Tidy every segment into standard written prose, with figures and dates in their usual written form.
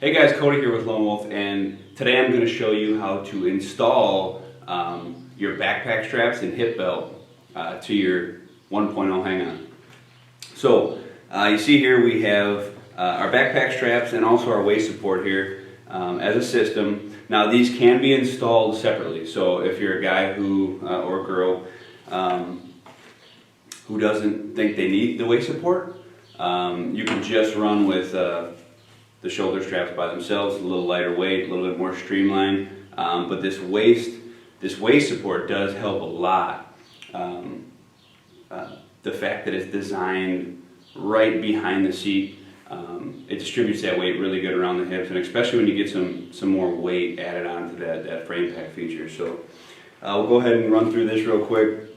Hey guys, Cody here with Lone Wolf, and today I'm going to show you how to install your backpack straps and hip belt to your 1.0 hang-on. So you see here we have our backpack straps and also our waist support here as a system. Now these can be installed separately, so if you're a guy who or girl who doesn't think they need the waist support, you can just run with the shoulder straps by themselves, a little lighter weight, a little bit more streamlined, but this waist support does help a lot. The fact that it's designed right behind the seat, it distributes that weight really good around the hips, and especially when you get some more weight added onto that frame pack feature. So we'll go ahead and run through this real quick.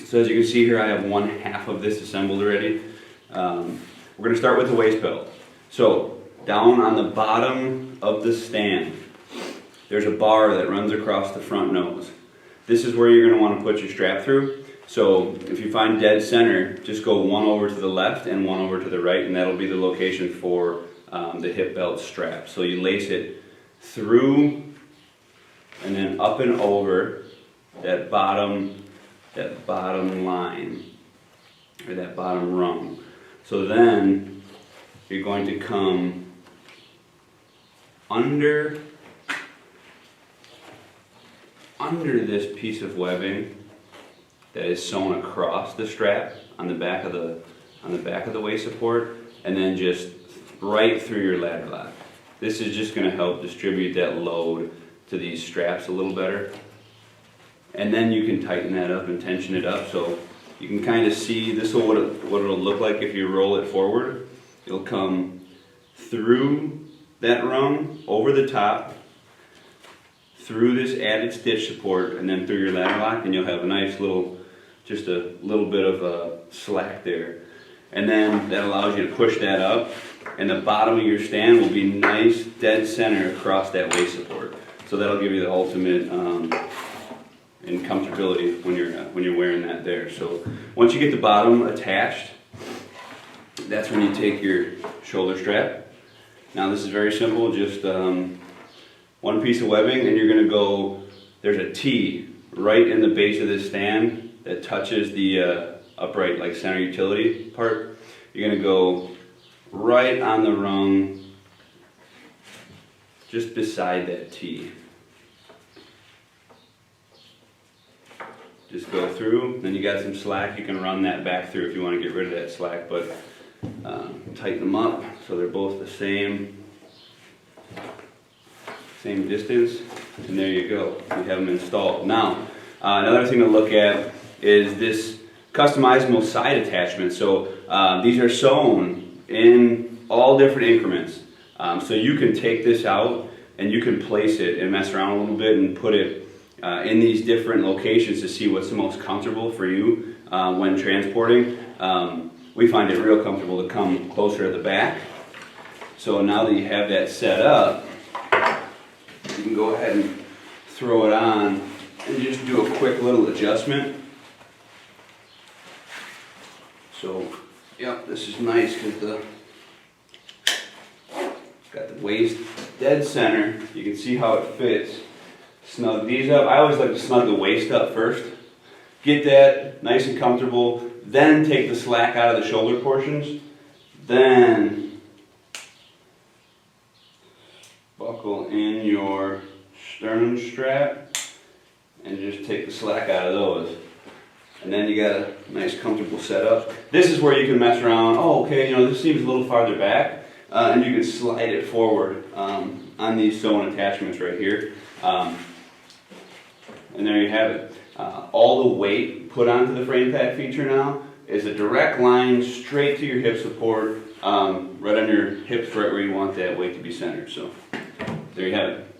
So as you can see here, I have one half of this assembled already. We're going to start with the waist belt. So down on the bottom of the stand, there's a bar that runs across the front nose. This is where you're going to want to put your strap through. So if you find dead center, just go one over to the left and one over to the right, and that'll be the location for the hip belt strap. So you lace it through and then up and over that bottom line, or that bottom rung. So then you're going to come under this piece of webbing that is sewn across the strap on the back of the waist support, and then just right through your ladder lock. This is just going to help distribute that load to these straps a little better. And then you can tighten that up and tension it up, so you can kind of see this what it'll look like if you roll it forward. It'll come through that rung, over the top, through this added stitch support, and then through your ladder lock, and you'll have a nice little, just a little bit of a slack there. And then that allows you to push that up, and the bottom of your stand will be nice dead center across that waist support. So that'll give you the ultimate in comfortability when you're wearing that there. So once you get the bottom attached, that's when you take your shoulder strap. Now this is very simple, just one piece of webbing, and you're going to go, there's a T right in the base of this stand that touches the upright, like center utility part. You're going to go right on the rung, just beside that T. Just go through, then you got some slack, you can run that back through if you want to get rid of that slack, but tighten them up so they're both the same distance, and there you go, you have them installed. Now, another thing to look at is this customizable side attachment. So these are sewn in all different increments. So you can take this out and you can place it and mess around a little bit and put it in these different locations to see what's the most comfortable for you when transporting. We find it real comfortable to come closer to the back. So now that you have that set up, you can go ahead and throw it on and just do a quick little adjustment. So, yep, this is nice because got the waist dead center. You can see how it fits. Snug these up. I always like to snug the waist up first. Get that nice and comfortable. Then take the slack out of the shoulder portions. Then buckle in your sternum strap and just take the slack out of those. And then you got a nice comfortable setup. This is where you can mess around. Oh, okay, you know, this seems a little farther back. And you can slide it forward on these sewn attachments right here. And there you have it. All the weight put onto the frame pack feature now is a direct line straight to your hip support, right on your hips, right where you want that weight to be centered. So there you have it.